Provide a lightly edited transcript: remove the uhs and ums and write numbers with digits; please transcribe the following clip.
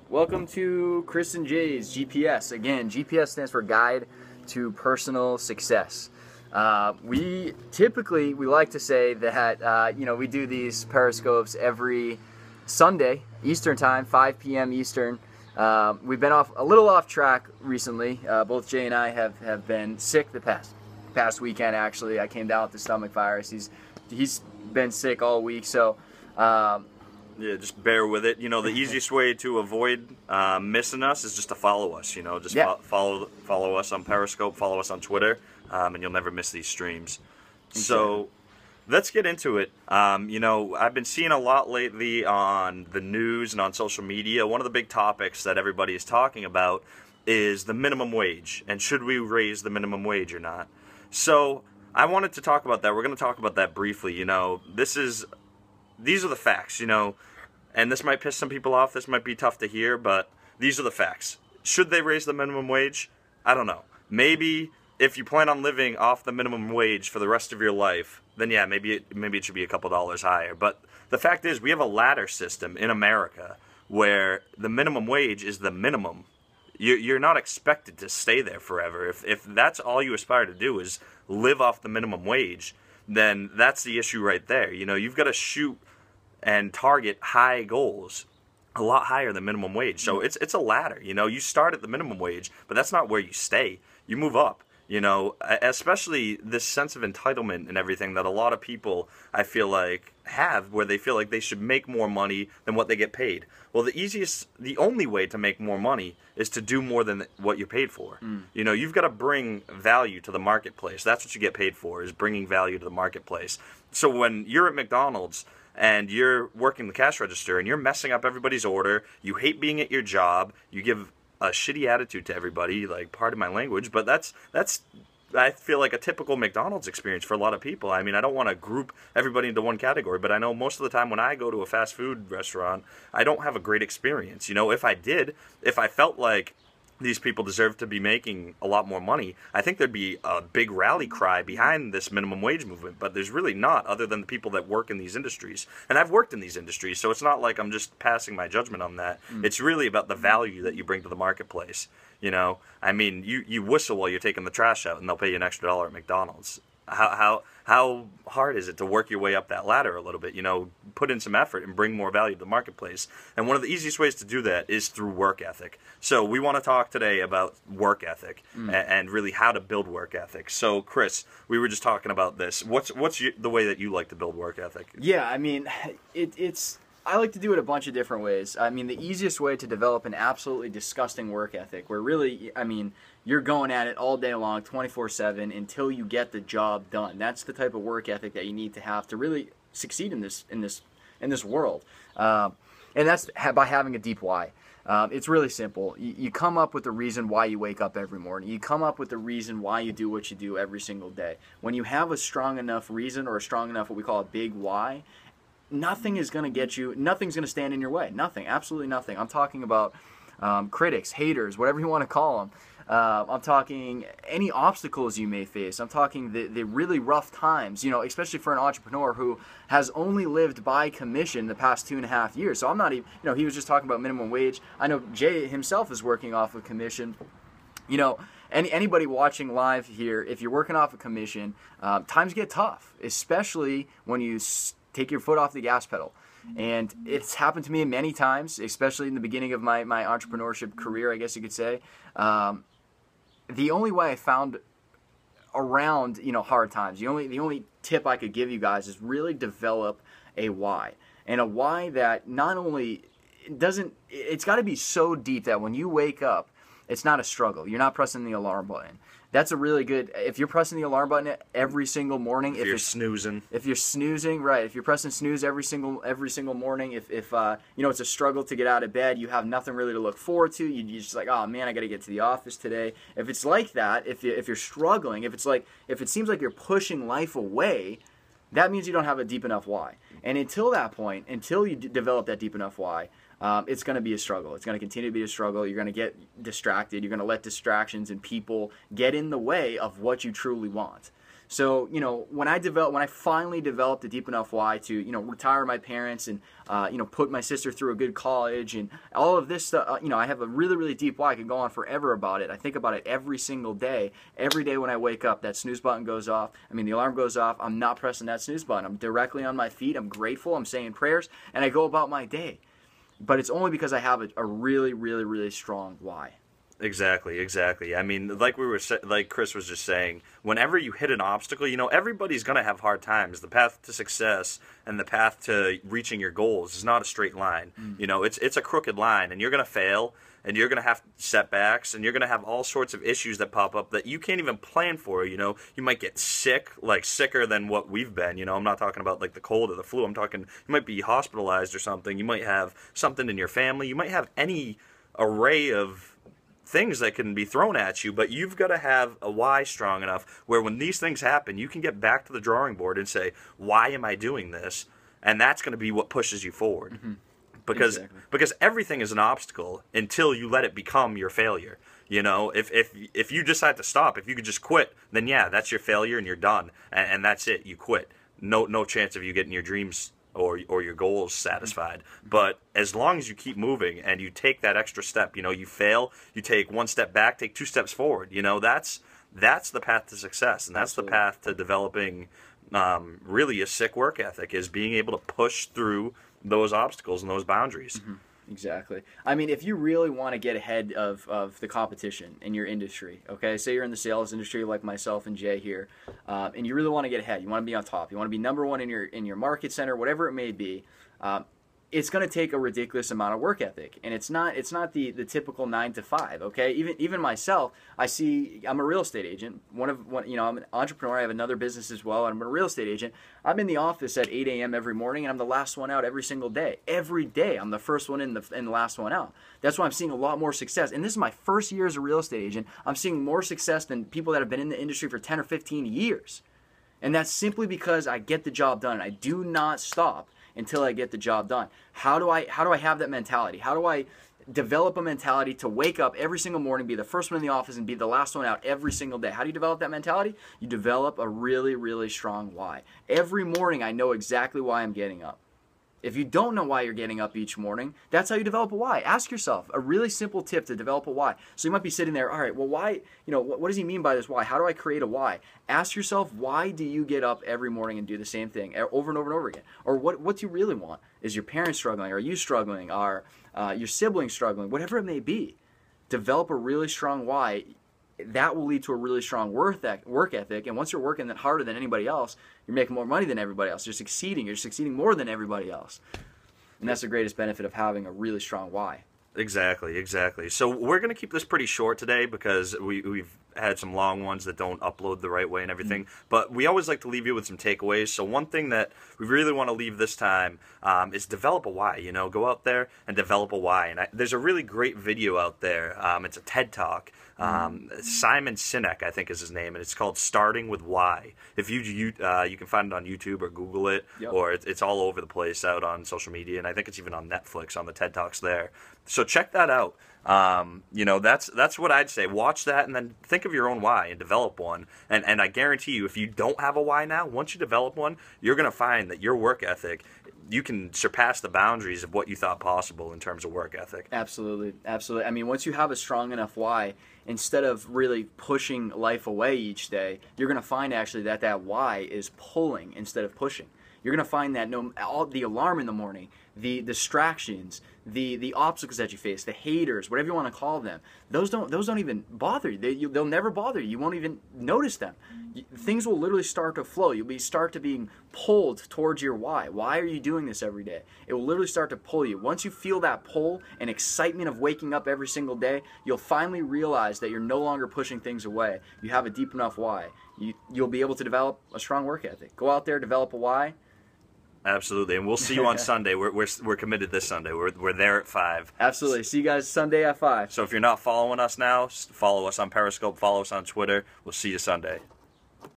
Welcome to Chris and Jay's GPS. Again, GPS stands for Guide to Personal Success. We like to say that we do these periscopes every Sunday Eastern time, 5 p.m. Eastern. We've been a little off track recently. Both Jay and I have been sick the past weekend. Actually, I came down with the stomach virus. He's been sick all week, so. Yeah, just bear with it. You know, the easiest way to avoid missing us is just to follow us. You know, just follow us on Periscope, follow us on Twitter, and you'll never miss these streams. Exactly. So let's get into it. I've been seeing a lot lately on the news and on social media. One of the big topics that everybody is talking about is the minimum wage, and should we raise the minimum wage or not? So I wanted to talk about that. We're going to talk about that briefly. You know, these are the facts, and this might piss some people off. This might be tough to hear, but these are the facts. Should they raise the minimum wage? I don't know. Maybe if you plan on living off the minimum wage for the rest of your life, then yeah, maybe it should be a couple dollars higher. But the fact is, we have a ladder system in America where the minimum wage is the minimum. You're not expected to stay there forever. If that's all you aspire to do is live off the minimum wage, then that's the issue right there. You've got to shoot and target high goals, a lot higher than minimum wage. So it's a ladder. You start at the minimum wage, but that's not where you stay. You move up. Especially this sense of entitlement and everything that a lot of people, I feel like, have, where they feel like they should make more money than what they get paid. Well, the only way to make more money is to do more than what you're paid for. You've got to bring value to the marketplace. That's what you get paid for, is bringing value to the marketplace. So when you're at McDonald's and you're working the cash register and you're messing up everybody's order, you hate being at your job, you give a shitty attitude to everybody, like, pardon my language, but that's I feel like a typical McDonald's experience for a lot of people. I mean, I don't want to group everybody into one category, but I know most of the time when I go to a fast food restaurant, I don't have a great experience. If I felt like these people deserve to be making a lot more money, I think there'd be a big rally cry behind this minimum wage movement, but there's really not, other than the people that work in these industries. And I've worked in these industries, so it's not like I'm just passing my judgment on that. It's really about the value that you bring to the marketplace. I mean, you whistle while you're taking the trash out, and they'll pay you an extra $1 at McDonald's. How hard is it to work your way up that ladder a little bit? Put in some effort and bring more value to the marketplace. And one of the easiest ways to do that is through work ethic. So we want to talk today about work ethic and really how to build work ethic. So Chris, we were just talking about this. What's the way that you like to build work ethic? Yeah, I mean, I like to do it a bunch of different ways. I mean, the easiest way to develop an absolutely disgusting work ethic, where really, I mean, you're going at it all day long, 24/7, until you get the job done. That's the type of work ethic that you need to have to really succeed in this world. And that's by having a deep why. It's really simple. You come up with the reason why you wake up every morning. You come up with the reason why you do what you do every single day. When you have a strong enough reason, or a strong enough, what we call a big why, nothing's going to stand in your way. Nothing, absolutely nothing. I'm talking about critics, haters, whatever you want to call them. I'm talking any obstacles you may face. I'm talking the really rough times, especially for an entrepreneur who has only lived by commission the past 2.5 years. So I'm not even, he was just talking about minimum wage. I know Jay himself is working off of commission. Anybody watching live here, if you're working off a commission, times get tough, especially when you take your foot off the gas pedal. And it's happened to me many times, especially in the beginning of my entrepreneurship career, I guess you could say. The only way I found around, hard times, the only tip I could give you guys is really develop a why. And a why that not only it's got to be so deep that when you wake up, it's not a struggle. You're not pressing the alarm button. That's a really good, if you're pressing the alarm button every single morning. If you're snoozing. If you're snoozing, right. If you're pressing snooze every single morning, if it's a struggle to get out of bed, you have nothing really to look forward to, you're just like, oh man, I got to get to the office today. If it's like that, if you're struggling, if it seems like you're pushing life away, that means you don't have a deep enough why. And until that point, until you develop that deep enough why, it's going to be a struggle. It's going to continue to be a struggle. You're going to get distracted. You're going to let distractions and people get in the way of what you truly want. So, when I finally developed a deep enough why to, retire my parents and, put my sister through a good college and all of this stuff, I have a really, really deep why. I can go on forever about it. I think about it every single day. Every day when I wake up, that snooze button goes off. The alarm goes off. I'm not pressing that snooze button. I'm directly on my feet. I'm grateful. I'm saying prayers, and I go about my day. But it's only because I have a really, really, really strong why. Exactly. Like Chris was just saying, whenever you hit an obstacle, everybody's going to have hard times. The path to success and the path to reaching your goals is not a straight line. It's a crooked line, and you're going to fail, and you're going to have setbacks, and you're going to have all sorts of issues that pop up that you can't even plan for. You might get sick, like sicker than what we've been. I'm not talking about like the cold or the flu. I'm talking you might be hospitalized or something. You might have something in your family. You might have any array of things that can be thrown at you, but you've got to have a why strong enough where when these things happen, you can get back to the drawing board and say, why am I doing this? And that's going to be what pushes you forward. Mm-hmm. Because everything is an obstacle until you let it become your failure. If you decide to stop, if you could just quit, then yeah, that's your failure and you're done. And that's it. You quit. No chance of you getting your dreams or your goals satisfied. But as long as you keep moving and you take that extra step, you fail, you take one step back, take 2 steps forward. That's the path to success, and that's Absolutely. the path to developing really a sick work ethic, is being able to push through those obstacles and those boundaries. Mm-hmm. Exactly. If you really want to get ahead of the competition in your industry, okay, say you're in the sales industry like myself and Jay here, and you really want to get ahead, you want to be on top, you want to be number one in your market center, whatever it may be, it's going to take a ridiculous amount of work ethic, and it's not the typical 9 to 5. Okay, even myself, I'm a real estate agent. I'm an entrepreneur. I have another business as well, and I'm a real estate agent. I'm in the office at 8 a.m. every morning, and I'm the last one out every single day. Every day, I'm the first one in the last one out. That's why I'm seeing a lot more success. And this is my first year as a real estate agent. I'm seeing more success than people that have been in the industry for 10 or 15 years, and that's simply because I get the job done. And I do not stop until I get the job done. How do I have that mentality? How do I develop a mentality to wake up every single morning, be the first one in the office, and be the last one out every single day? How do you develop that mentality? You develop a really, really strong why. Every morning I know exactly why I'm getting up. If you don't know why you're getting up each morning, that's how you develop a why. Ask yourself a really simple tip to develop a why. So you might be sitting there, all right, well, why, what does he mean by this why? How do I create a why? Ask yourself, why do you get up every morning and do the same thing over and over and over again? Or what do you really want? Is your parents struggling? Are you struggling? Are your siblings struggling? Whatever it may be, develop a really strong why. That will lead to a really strong work ethic. And once you're working that harder than anybody else, you're making more money than everybody else. You're succeeding more than everybody else. And that's the greatest benefit of having a really strong why. Exactly. So we're going to keep this pretty short today because we've had some long ones that don't upload the right way and everything. Mm-hmm. But we always like to leave you with some takeaways. So one thing that we really want to leave this time is develop a why. Go out there and develop a why. And there's a really great video out there. It's a TED Talk. Simon Sinek, I think is his name, and it's called Starting with Why. If you can find it on YouTube or Google it, yep. Or it's all over the place out on social media, and I think it's even on Netflix on the TED Talks there. So check that out. That's what I'd say. Watch that and then think of your own why and develop one. And I guarantee you, if you don't have a why now, once you develop one, you're going to find that your work ethic, you can surpass the boundaries of what you thought possible in terms of work ethic. Absolutely. Once you have a strong enough why, instead of really pushing life away each day, you're going to find actually that why is pulling instead of pushing. You're going to find that the alarm in the morning, the distractions, the obstacles that you face, the haters, whatever you want to call them, those don't even bother you. They'll never bother you. You won't even notice them. Things will literally start to flow. You'll start to being pulled towards your why. Why are you doing this every day? It will literally start to pull you. Once you feel that pull and excitement of waking up every single day, you'll finally realize that you're no longer pushing things away. You have a deep enough why. You'll be able to develop a strong work ethic. Go out there, develop a why. Absolutely, and we'll see you on Sunday. We're committed this Sunday. We're there at 5. Absolutely. See you guys Sunday at 5. So if you're not following us now, follow us on Periscope, follow us on Twitter. We'll see you Sunday.